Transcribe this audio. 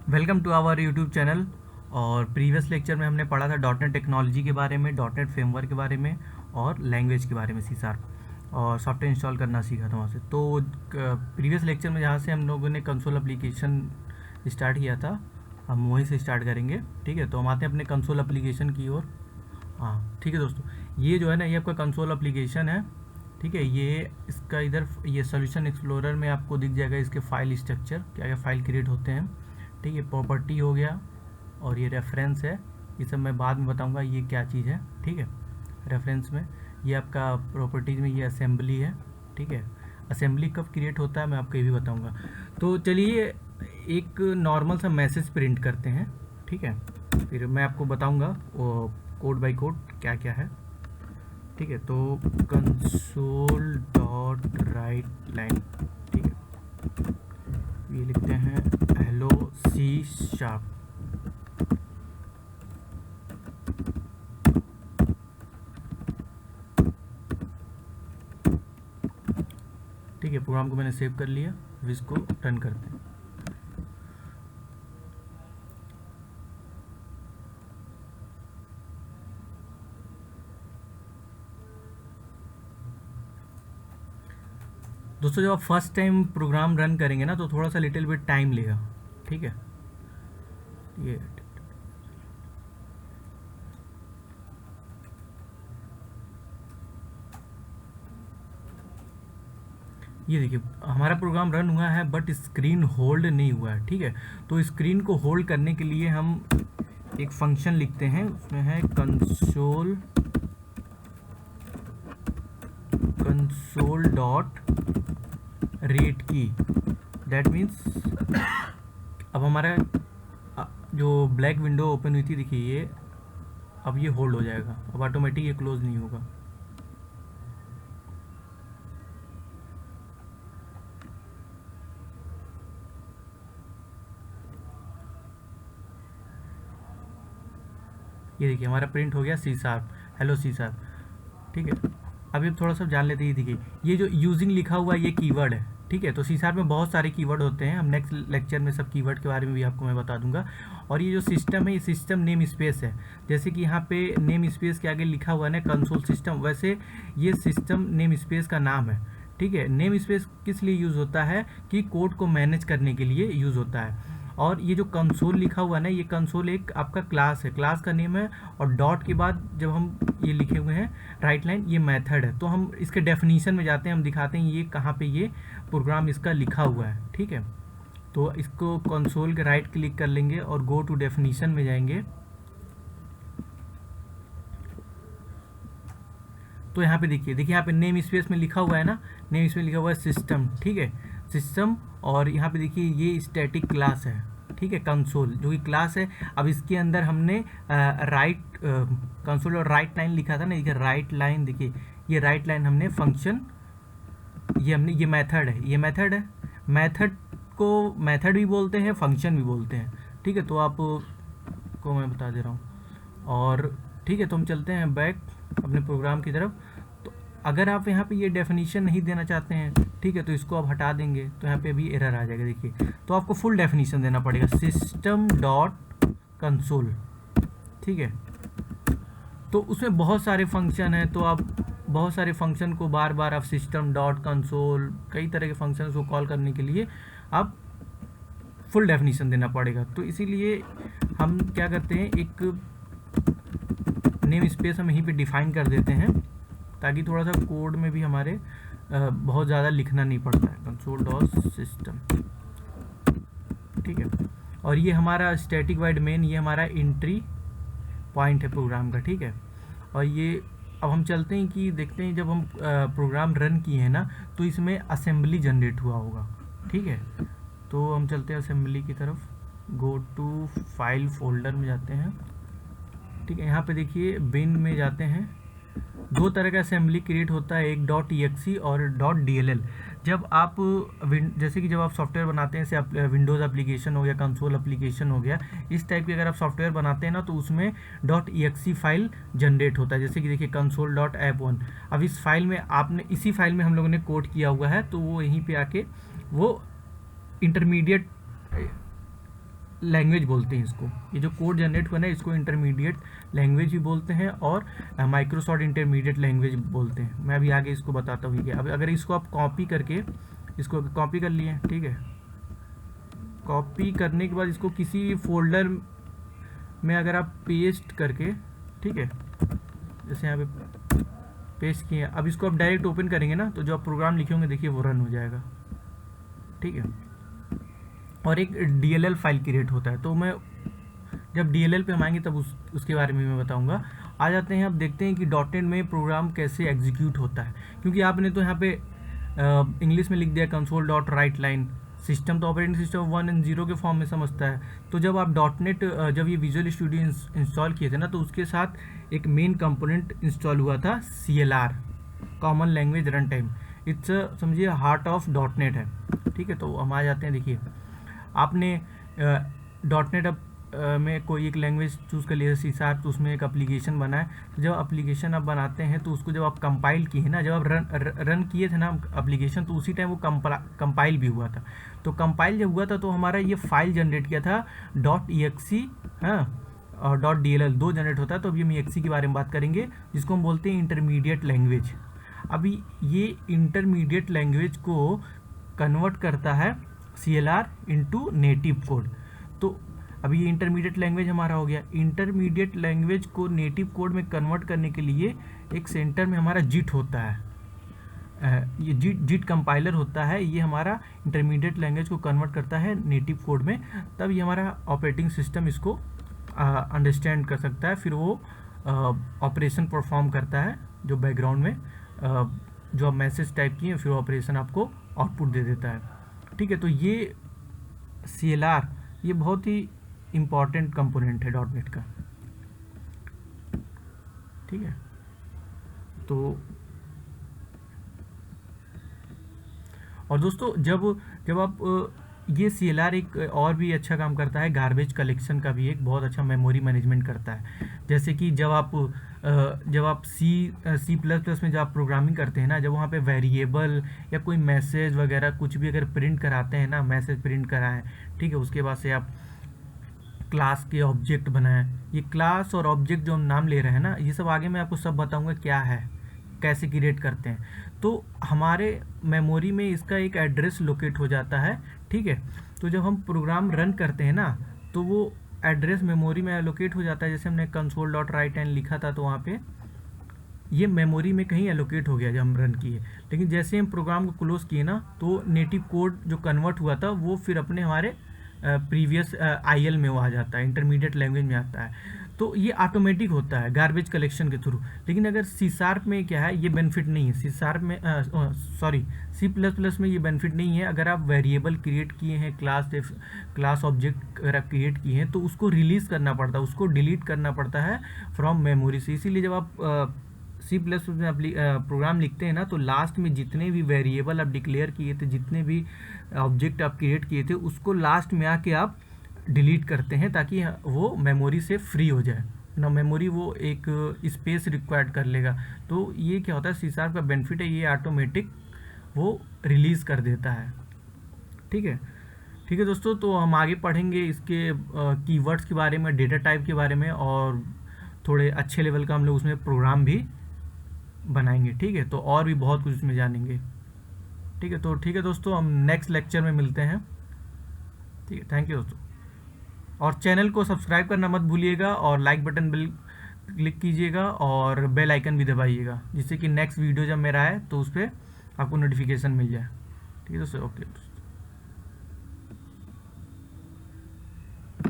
Welcome to our YouTube channel. और previous lecture में हमने पढ़ा था डॉटनेट टेक्नोलॉजी के बारे में, डॉटनेट फ्रेमवर्क के बारे में और लैंग्वेज के बारे में, सी शार्प, और सॉफ्टवेयर इंस्टॉल करना सीखा था वहाँ से। तो प्रीवियस लेक्चर में जहाँ से हम लोगों ने कंसोल एप्लीकेशन स्टार्ट किया था, हम वहीं से स्टार्ट करेंगे। ठीक है, तो हम आते हैं अपने कंसोल एप्लीकेशन की ओर। हाँ ठीक है दोस्तों, ये जो है ना, ये आपका कंसोल एप्लीकेशन है। ठीक है, ये इसका इधर ये सोल्यूशन एक्सप्लोरर में आपको दिख जाएगा इसके फाइल स्ट्रक्चर, क्या क्या फाइल क्रिएट होते हैं। ठीक है, प्रॉपर्टी हो गया और ये रेफरेंस है, ये सब मैं बाद में बताऊंगा ये क्या चीज़ है। ठीक है, रेफरेंस में ये आपका प्रॉपर्टीज़ में ये असेंबली है। ठीक है, असेंबली कब क्रिएट होता है मैं आपको ये भी बताऊंगा। तो चलिए एक नॉर्मल सा मैसेज प्रिंट करते हैं। ठीक है, फिर मैं आपको बताऊंगा वो कोड बाय कोड क्या क्या है। ठीक है, तो कंसोल डॉट राइट लाइन, ठीक है, ये लिखते हैं हेलो सी शार्प। ठीक है, प्रोग्राम को मैंने सेव कर लिया, अब इसको रन करते हैं। दोस्तों जब आप फर्स्ट टाइम प्रोग्राम रन करेंगे ना, तो थोड़ा सा लिटिल बिट टाइम लेगा। ठीक है, ये देखिए हमारा प्रोग्राम रन हुआ है बट स्क्रीन होल्ड नहीं हुआ है। ठीक है, तो स्क्रीन को होल्ड करने के लिए हम एक फंक्शन लिखते हैं, उसमें है कंसोल डॉट रीड की। दैट मीन्स अब हमारा जो ब्लैक विंडो ओपन हुई थी, देखिए ये अब ये होल्ड हो जाएगा, अब ऑटोमेटिक ये क्लोज नहीं होगा। ये देखिए हमारा प्रिंट हो गया C sharp, hello C sharp. ठीक है, अभी थोड़ा सा जान लेते हैं। देखिए ये जो यूजिंग लिखा हुआ है ये कीवर्ड है। ठीक है, तो सी शार्प में बहुत सारे कीवर्ड होते हैं, हम नेक्स्ट लेक्चर में सब कीवर्ड के बारे में भी आपको मैं बता दूंगा। और ये जो सिस्टम है, ये सिस्टम नेम स्पेस है। जैसे कि यहाँ पे नेम स्पेस के आगे लिखा हुआ है ना कंसोल सिस्टम, वैसे ये सिस्टम नेम स्पेस का नाम है। ठीक है, नेम स्पेस किस लिए यूज़ होता है कि कोड को मैनेज करने के लिए यूज़ होता है। और ये जो कंसोल लिखा हुआ है ना, ये कंसोल एक आपका क्लास है, क्लास का नेम है। और डॉट के बाद जब हम ये लिखे हुए हैं राइट लाइन, ये मेथड है। तो हम इसके डेफिनीशन में जाते हैं, हम दिखाते हैं ये कहाँ पे ये प्रोग्राम इसका लिखा हुआ है। ठीक है, तो इसको कंसोल के राइट क्लिक कर लेंगे और गो टू डेफिनीशन में जाएंगे। तो यहाँ पे देखिए यहाँ पे नेम स्पेस में लिखा हुआ है ना, नेम स्पेस में लिखा हुआ है सिस्टम। ठीक है, सिस्टम। और यहाँ पे देखिए ये स्टैटिक क्लास है। ठीक है, कंसोल जो कि क्लास है। अब इसके अंदर हमने राइट कंसोल और राइट लाइन लिखा था ना, देखिए राइट लाइन, देखिए ये राइट लाइन हमने फंक्शन, ये हमने, ये मेथड है, ये मेथड है। मेथड को मेथड भी बोलते हैं, फंक्शन भी बोलते हैं। ठीक है, तो आप को मैं बता दे रहा हूँ। और ठीक है, तो हम चलते हैं बैक अपने प्रोग्राम की तरफ। तो अगर आप यहाँ पे ये डेफिनीशन नहीं देना चाहते हैं, ठीक है, तो इसको आप हटा देंगे, तो यहाँ पे भी एरर आ जाएगा। देखिए तो आपको फुल डेफिनीशन देना पड़ेगा, सिस्टम डॉट कंसोल। ठीक है, तो उसमें बहुत सारे फंक्शन हैं, तो आप बहुत सारे फंक्शन को बार बार आप सिस्टम डॉट कंसोल, कई तरह के फंक्शन को कॉल करने के लिए आप फुल डेफिनीशन देना पड़ेगा। तो इसीलिए हम क्या करते हैं, एक नेम स्पेस हम यहीं पे डिफाइन कर देते हैं, ताकि थोड़ा सा कोड में भी हमारे बहुत ज़्यादा लिखना नहीं पड़ता है। कंसोल डॉट सिस्टम, ठीक है। और ये हमारा स्टैटिक वाइड मेन, ये हमारा एंट्री पॉइंट है प्रोग्राम का। ठीक है, और ये अब हम चलते हैं कि देखते हैं जब हम प्रोग्राम रन किए हैं ना, तो इसमें असेंबली जनरेट हुआ होगा। ठीक है, तो हम चलते हैं असेंबली की तरफ, गो टू फाइल फोल्डर में जाते हैं। ठीक है, यहाँ पे देखिए बिन में जाते हैं। दो तरह का असेंबली क्रिएट होता है, एक .exe और .dll। जब आप जैसे कि जब आप सॉफ्टवेयर बनाते हैं, जैसे विंडोज़ एप्लीकेशन हो गया, कंसोल एप्लीकेशन हो गया, इस टाइप के अगर आप सॉफ्टवेयर बनाते हैं ना, तो उसमें .exe फाइल जनरेट होता है। जैसे कि देखिए console.app1। अब इस फाइल में आपने, इसी फाइल में हम लोगों ने कोड किया हुआ है, तो वो यहीं पे आके वो इंटरमीडिएट लैंग्वेज बोलते हैं इसको। ये जो कोड जनरेट हुआ ना इसको इंटरमीडिएट लैंग्वेज भी बोलते हैं और माइक्रोसॉफ्ट इंटरमीडिएट लैंग्वेज बोलते हैं। मैं अभी आगे इसको बताता हूँ कि अब अगर इसको आप कॉपी करके, इसको कॉपी कर लिए, ठीक है, कॉपी करने के बाद इसको किसी फोल्डर में अगर आप पेस्ट करके, ठीक है, जैसे यहाँ पे पेस्ट किए, अब इसको आप डायरेक्ट ओपन करेंगे ना तो जो आप प्रोग्राम लिखे होंगे देखिए वो रन हो जाएगा, ठीक है। और एक DLL फाइल क्रिएट होता है, तो मैं जब DLL पे हम आएंगे तब उसके बारे में मैं बताऊंगा। आ जाते हैं, अब देखते हैं कि .NET में प्रोग्राम कैसे एग्जीक्यूट होता है, क्योंकि आपने तो यहाँ पे इंग्लिश में लिख दिया console.writeline। सिस्टम तो ऑपरेटिंग सिस्टम 1 और 0 के फॉर्म में समझता है। तो जब आप .NET जब ये विजुअल स्टूडियो इंस्टॉल किए थे ना तो उसके साथ एक मेन कंपोनेंट इंस्टॉल हुआ था CLR, common language run time. It's समझिए हार्ट ऑफ .NET है, ठीक है। तो हम आ जाते हैं, देखिए आपने .NET में कोई एक लैंग्वेज चूज़ कर लिया C#, तो उसमें एक एप्लीकेशन बना है। तो जब एप्लीकेशन आप बनाते हैं तो उसको जब आप कंपाइल किए ना, जब आप रन किए थे ना एप्लीकेशन, तो उसी टाइम वो कंपाइल भी हुआ था। तो कंपाइल जब हुआ था तो हमारा ये फाइल जनरेट किया था .exe, हाँ, और .dll 2 जनरेट होता है। तो अभी हम exe के बारे में बात करेंगे, जिसको हम बोलते हैं इंटरमीडिएट लैंग्वेज। अभी ये इंटरमीडिएट लैंग्वेज को कन्वर्ट करता है CLR इंटू नेटिव कोड। तो अभी ये इंटरमीडिएट लैंग्वेज हमारा हो गया। इंटरमीडिएट लैंग्वेज को नेटिव कोड में कन्वर्ट करने के लिए एक सेंटर में हमारा JIT होता है, ये JIT कंपाइलर होता है। ये हमारा इंटरमीडिएट लैंग्वेज को कन्वर्ट करता है नेटिव कोड में, तब ये हमारा ऑपरेटिंग सिस्टम इसको अंडरस्टैंड कर सकता है। फिर वो ऑपरेशन परफॉर्म करता है, जो बैकग्राउंड में जो आप मैसेज टाइप किए फिर ऑपरेशन आपको आउटपुट दे देता है, ठीक है। तो ये CLR ये बहुत ही इम्पॉर्टेंट कंपोनेंट है .NET का, ठीक है। तो और दोस्तों जब आप ये CLR एक और भी अच्छा काम करता है, गार्बेज कलेक्शन का भी एक बहुत अच्छा मेमोरी मैनेजमेंट करता है। जैसे कि जब आप C++ में जब आप प्रोग्रामिंग करते हैं ना, जब वहाँ पे वेरिएबल या कोई मैसेज वगैरह कुछ भी अगर प्रिंट कराते हैं ना, मैसेज प्रिंट कराएं, ठीक है, उसके बाद से आप क्लास के ऑब्जेक्ट बनाएं। ये क्लास और ऑब्जेक्ट जो हम नाम ले रहे हैं ना, ये सब आगे मैं आपको सब बताऊंगा क्या है, कैसे क्रिएट करते हैं। तो हमारे मेमोरी में इसका एक एड्रेस लोकेट हो जाता है, ठीक है। तो जब हम प्रोग्राम रन करते हैं ना तो वो एड्रेस मेमोरी में एलोकेट हो जाता है। जैसे हमने console.writeline लिखा था तो वहाँ पे ये मेमोरी में कहीं एलोकेट हो गया जब हम रन किए। लेकिन जैसे हम प्रोग्राम को क्लोज किए ना तो नेटिव कोड जो कन्वर्ट हुआ था वो फिर अपने हमारे प्रीवियस IL में वो आ जाता है, इंटरमीडिएट लैंग्वेज में आता है। तो ये ऑटोमेटिक होता है गार्बेज कलेक्शन के थ्रू। लेकिन अगर C# में क्या है, ये बेनिफिट नहीं है। C# में C++ में ये बेनिफिट नहीं है। अगर आप वेरिएबल क्रिएट किए हैं, क्लास ऑब्जेक्ट अगर आप क्रिएट किए हैं तो उसको रिलीज़ करना पड़ता है, उसको डिलीट करना पड़ता है फ्रॉम मेमोरी से। इसीलिए जब आप C++ में प्रोग्राम लिखते हैं ना तो लास्ट में जितने भी वेरिएबल आप डिक्लेयर किए थे, जितने भी ऑब्जेक्ट आप क्रिएट किए थे, उसको लास्ट में आके आप डिलीट करते हैं ताकि वो मेमोरी से फ्री हो जाए ना। मेमोरी वो एक स्पेस रिक्वायर्ड कर लेगा। तो ये क्या होता है, C# का बेनिफिट है, ये ऑटोमेटिक वो रिलीज़ कर देता है, ठीक है। ठीक है दोस्तों, तो हम आगे पढ़ेंगे इसके कीवर्ड्स के बारे में, डेटा टाइप के बारे में, और थोड़े अच्छे लेवल का हम लोग उसमें प्रोग्राम भी बनाएंगे, ठीक है। तो और भी बहुत कुछ उसमें जानेंगे, ठीक है। तो ठीक है दोस्तों, हम नेक्स्ट लेक्चर में मिलते हैं, ठीक है। थैंक यू दोस्तों, और चैनल को सब्सक्राइब करना मत भूलिएगा, और लाइक बटन बिल क्लिक कीजिएगा, और बेल आइकन भी दबाइएगा, जिससे कि नेक्स्ट वीडियो जब मेरा आए तो उस पर आपको नोटिफिकेशन मिल जाए, ठीक है दोस्तों। ओके दोस्तों।